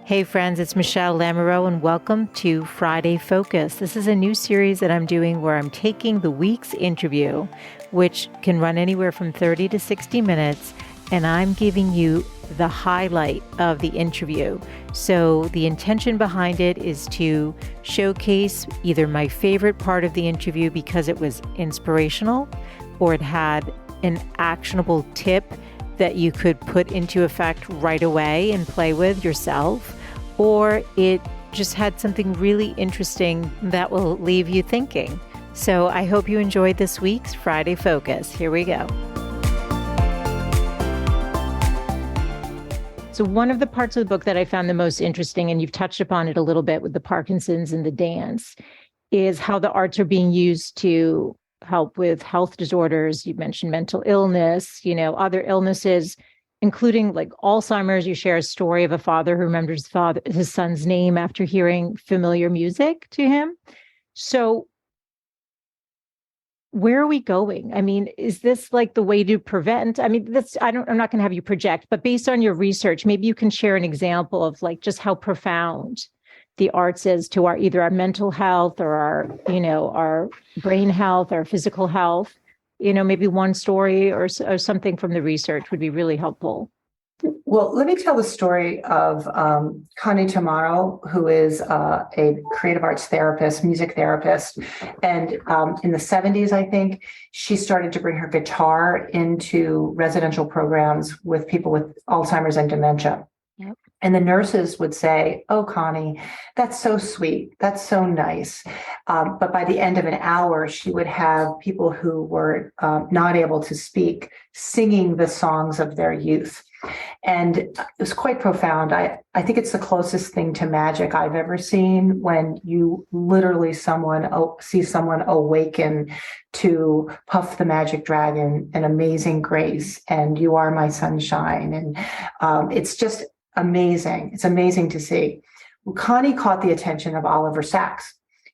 Hey friends, it's Michelle Lamoureux and welcome to Friday Focus. This is a new series that I'm doing where I'm taking the week's interview, which can run anywhere from 30 to 60 minutes, and I'm giving you the highlight of the interview. So the intention behind it is to showcase either my favorite part of the interview because it was inspirational or it had an actionable tip that you could put into effect right away and play with yourself, or it just had something really interesting that will leave you thinking. So I hope you enjoyed this week's Friday Focus. Here we go. So one of the parts of the book that I found the most interesting, and you've touched upon it a little bit with the Parkinson's and the dance, is how the arts are being used to help with health disorders. You mentioned mental illness, other illnesses, including like Alzheimer's. You share a story of a father who remembers his son's name after hearing familiar music to him. So where are we going? I mean, is this like the way to prevent? I mean, I'm not going to have you project, but based on your research, maybe you can share an example of like just how profound the arts is to either our mental health or our brain health, our physical health. Maybe one story or something from the research would be really helpful. Well, let me tell the story of Connie Tamaro, who is a creative arts therapist, music therapist. And in the 70s, I think, she started to bring her guitar into residential programs with people with Alzheimer's and dementia. Yep. And the nurses would say, "Oh, Connie, that's so sweet. That's so nice." But by the end of an hour, she would have people who were not able to speak singing the songs of their youth. And it was quite profound. I think it's the closest thing to magic I've ever seen, when you literally see someone awaken to Puff the Magic Dragon and Amazing Grace and You Are My Sunshine. And it's just amazing. It's amazing to see. Well, Connie caught the attention of Oliver Sacks,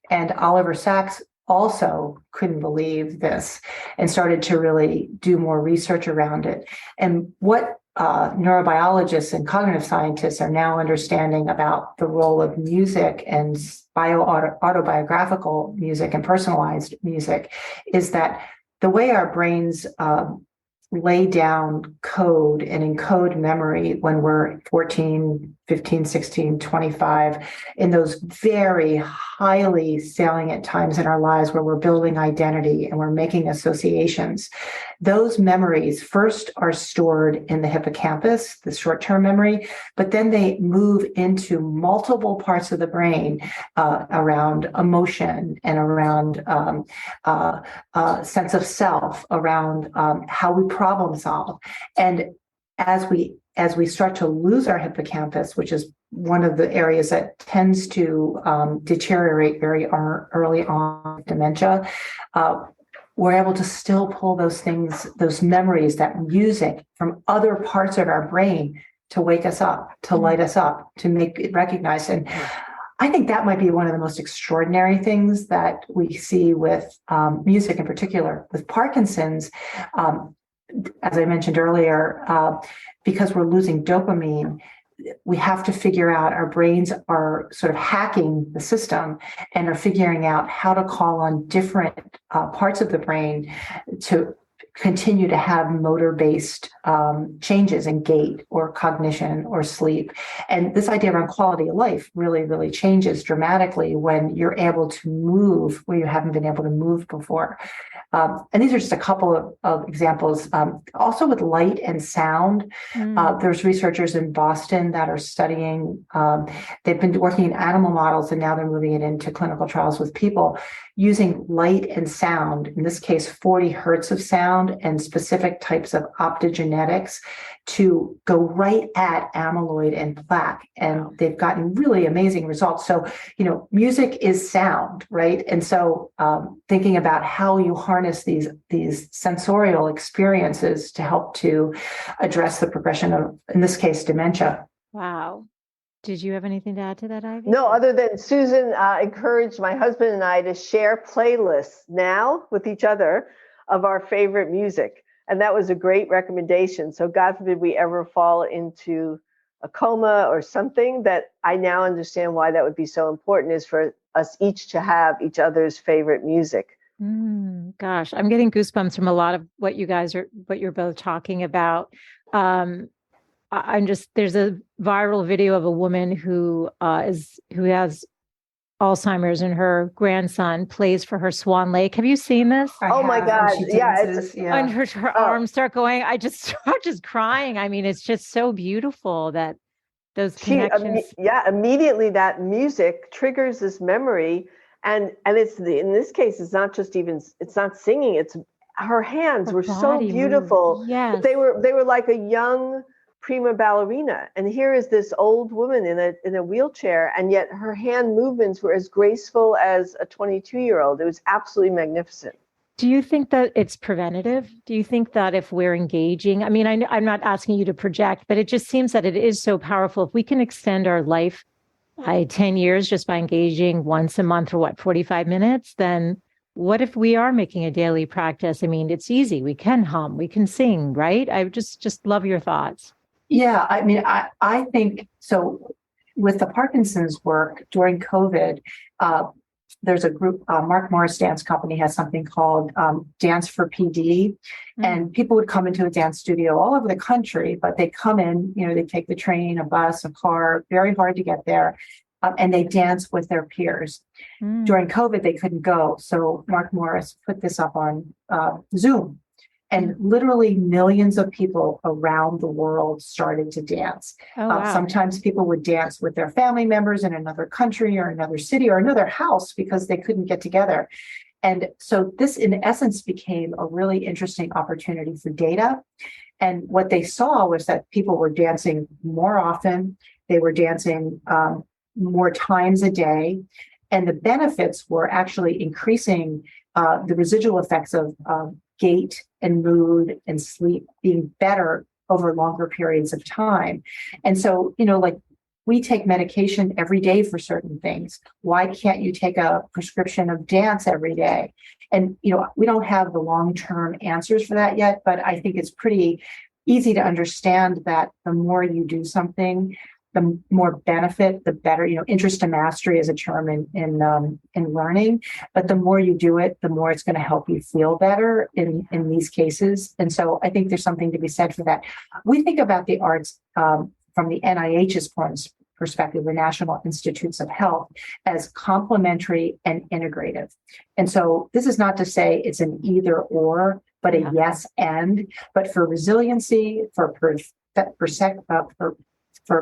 and Oliver Sacks also couldn't believe this and started to really do more research around it. And what neurobiologists and cognitive scientists are now understanding about the role of music and autobiographical music and personalized music is that the way our brains lay down code and encode memory when we're 14, 15, 16, 25, in those very highly salient times in our lives where we're building identity and we're making associations. Those memories first are stored in the hippocampus, the short-term memory, but then they move into multiple parts of the brain around emotion and around sense of self, around how we problem solve. And as we start to lose our hippocampus, which is one of the areas that tends to deteriorate very early on dementia, we're able to still pull those things, those memories, that music from other parts of our brain to wake us up, to light us up, to make it recognized. And I think that might be one of the most extraordinary things that we see with music, in particular with Parkinson's. As I mentioned earlier, because we're losing dopamine, we have to figure out, our brains are sort of hacking the system and are figuring out how to call on different parts of the brain to continue to have motor-based changes in gait or cognition or sleep. And this idea around quality of life really, really changes dramatically when you're able to move where you haven't been able to move before. And these are just a couple of examples. Also with light and sound, there's researchers in Boston that are studying, they've been working in animal models, and now they're moving it into clinical trials with people, using light and sound, in this case, 40 hertz of sound and specific types of optogenetics, to go right at amyloid and plaque. And they've gotten really amazing results. So, music is sound, right? And so thinking about how you harness these sensorial experiences to help to address the progression of, in this case, dementia. Wow. Did you have anything to add to that, Ivy? No, other than Susan encouraged my husband and I to share playlists now with each other of our favorite music. And that was a great recommendation. So God forbid we ever fall into a coma or something, that I now understand why that would be so important, is for us each to have each other's favorite music. Gosh, I'm getting goosebumps from a lot of what you're both talking about. There's a viral video of a woman who has Alzheimer's, and her grandson plays for her Swan Lake. Have you seen this? Oh my God. And her arms start going. I just start just crying. I mean, it's just so beautiful that those connections. Immediately that music triggers this memory. And it's in this case, it's not singing. It's her hands were so beautiful. Yes. They were like a young prima ballerina. And here is this old woman in a wheelchair, and yet her hand movements were as graceful as a 22-year-old. It was absolutely magnificent. Do you think that it's preventative? Do you think that if we're engaging, I mean, I'm not asking you to project, but it just seems that it is so powerful. If we can extend our life by 10 years just by engaging once a month for 45 minutes, then what if we are making a daily practice? I mean, it's easy. We can hum, we can sing, right? I just love your thoughts. Yeah, I mean, I think so. With the Parkinson's work during COVID, there's a group, Mark Morris Dance Company has something called Dance for PD. And people would come into a dance studio all over the country, but they come in, they take the train, a bus, a car, very hard to get there. And they dance with their peers. During COVID, they couldn't go. So Mark Morris put this up on Zoom. And literally millions of people around the world started to dance. Oh, wow. Sometimes people would dance with their family members in another country or another city or another house because they couldn't get together. And so this, in essence, became a really interesting opportunity for data. And what they saw was that people were dancing more often. They were dancing more times a day. And the benefits were actually increasing the residual effects of gait and mood and sleep being better over longer periods of time. And so, like we take medication every day for certain things. Why can't you take a prescription of dance every day? And, we don't have the long-term answers for that yet, but I think it's pretty easy to understand that the more you do something, the more benefit, the better. Interest to mastery is a term in learning, but the more you do it, the more it's going to help you feel better in these cases. And so I think there's something to be said for that. We think about the arts from the NIH's perspective, the National Institutes of Health, as complementary and integrative. And so this is not to say it's an either or, but a yes and. But for resiliency, for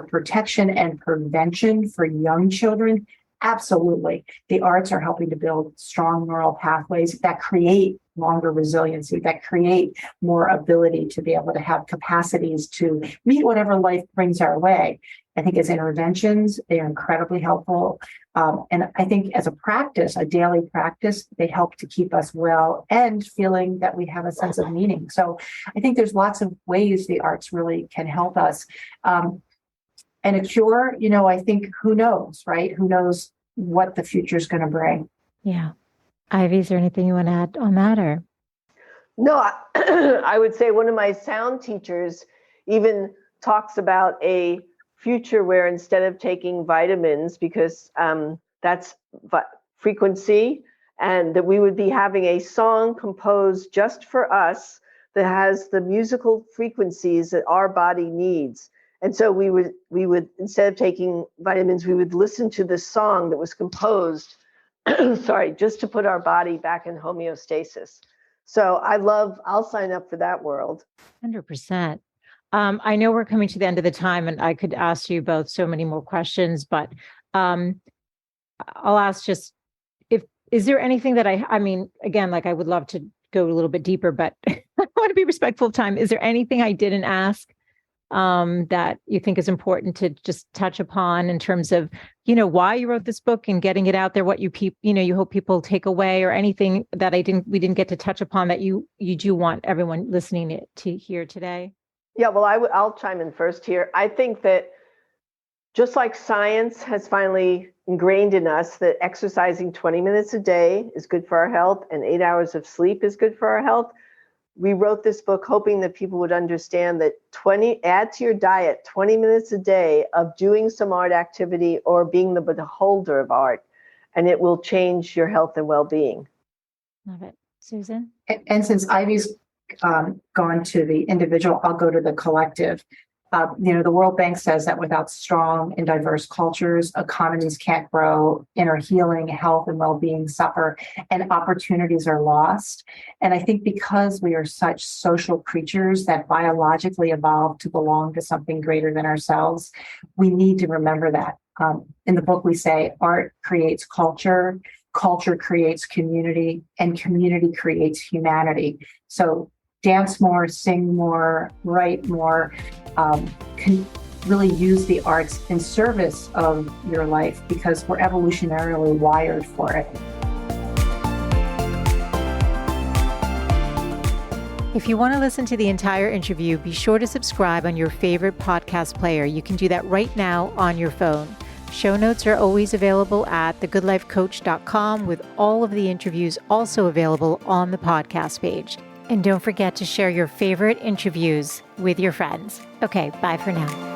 protection and prevention for young children, absolutely. The arts are helping to build strong neural pathways that create longer resiliency, that create more ability to be able to have capacities to meet whatever life brings our way. I think as interventions, they are incredibly helpful. And I think as a practice, a daily practice, they help to keep us well and feeling that we have a sense of meaning. So I think there's lots of ways the arts really can help us. And a cure, I think, who knows, right? Who knows what the future is going to bring? Yeah. Ivy, is there anything you want to add on that, or? No, I would say one of my sound teachers even talks about a future where instead of taking vitamins, because that's frequency, and that we would be having a song composed just for us that has the musical frequencies that our body needs. And so we would instead of taking vitamins, we would listen to this song that was composed, just to put our body back in homeostasis. So I'll sign up for that world. 100%. I know we're coming to the end of the time, and I could ask you both so many more questions, but I'll ask just is there anything that I mean, again, like I would love to go a little bit deeper, but I want to be respectful of time. Is there anything I didn't ask that you think is important to just touch upon in terms of, why you wrote this book and getting it out there, what you hope people take away, or anything that we didn't get to touch upon that you do want everyone listening to hear today? Yeah, well, I'll chime in first here. I think that just like science has finally ingrained in us that exercising 20 minutes a day is good for our health and 8 hours of sleep is good for our health, we wrote this book hoping that people would understand that add to your diet 20 minutes a day of doing some art activity or being the beholder of art, and it will change your health and well-being. Love it. Susan? And since Ivy's gone to the individual, I'll go to the collective. The World Bank says that without strong and diverse cultures, economies can't grow, inner healing, health, and well-being suffer, and opportunities are lost. And I think because we are such social creatures that biologically evolved to belong to something greater than ourselves, we need to remember that. In the book, we say art creates culture, culture creates community, and community creates humanity. So dance more, sing more, write more, can really use the arts in service of your life because we're evolutionarily wired for it. If you want to listen to the entire interview, be sure to subscribe on your favorite podcast player. You can do that right now on your phone. Show notes are always available at thegoodlifecoach.com with all of the interviews also available on the podcast page. And don't forget to share your favorite interviews with your friends. Okay, bye for now.